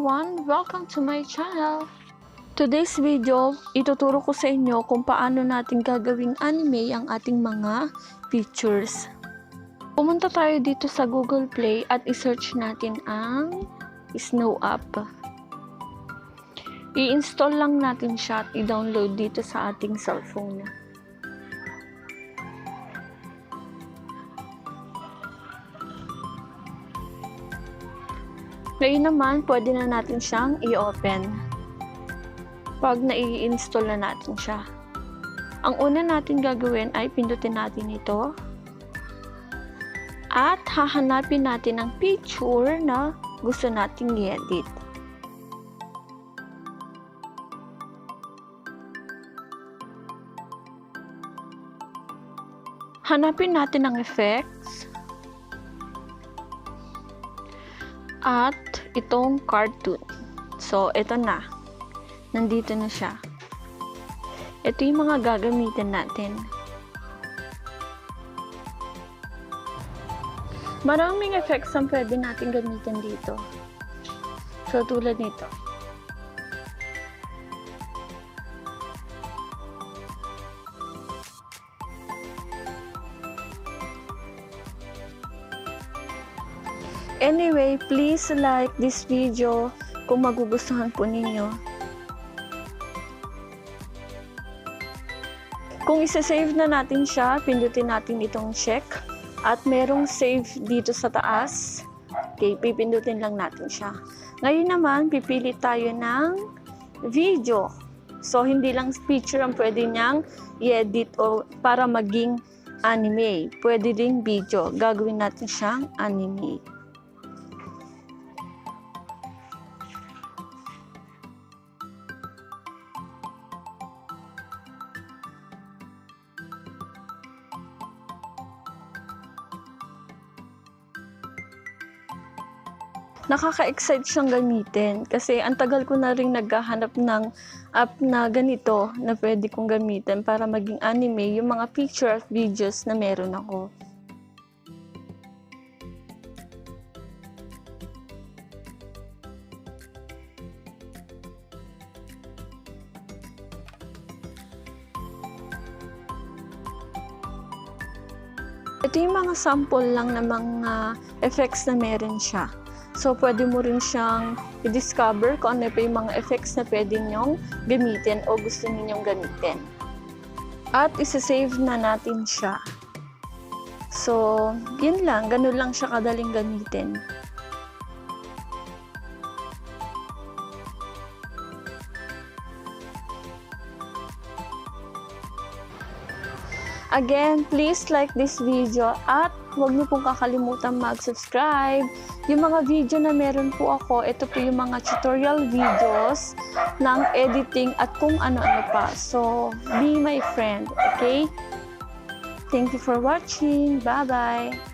everyone! Welcome to my channel! Today's video, ituturo ko sa inyo kung paano natin gagawing anime ang ating mga pictures. Pumunta tayo dito sa Google Play at i-search natin ang Snow app. I-install lang natin siya at i-download dito sa ating cellphone. Ngayon naman, pwede na natin siyang i-open. Pag nai-install na natin siya. Ang una natin gagawin ay pindutin natin ito. At hahanapin natin ang picture na gusto nating i-edit. Hanapin natin ang effects. At itong cartoon. So, ito na. Nandito na siya. Ito yung mga gagamitin natin. Maraming effects ang pwede natin gamitin dito. So, tulad nito. Anyway, please like this video kung magugustuhan po ninyo. Kung isa-save na natin siya, pindutin natin itong check. At merong save dito sa taas. Okay, pipindutin lang natin siya. Ngayon naman, pipili tayo ng video. So, hindi lang picture ang pwede niyang i-edit o para maging anime. Pwede ring video. Gagawin natin siyang anime. Nakaka-excite siyang gamitin kasi ang tagal ko na rin naghahanap ng app na ganito na pwede kong gamitin para maging anime yung mga picture at videos na meron ako. Ito yung mga sample lang ng mga effects na meron siya. So, pwede mo rin siyang i-discover kung ano pa yung mga effects na pwede nyong gamitin o gusto ninyong gamitin. At isa-save na natin siya. So, yun lang. Ganun lang siya kadaling gamitin. Again, please like this video at huwag niyo pong kakalimutan mag-subscribe. Yung mga video na meron po ako, ito po yung mga tutorial videos ng editing at kung ano-ano pa. So, be my friend, okay? Thank you for watching. Bye-bye!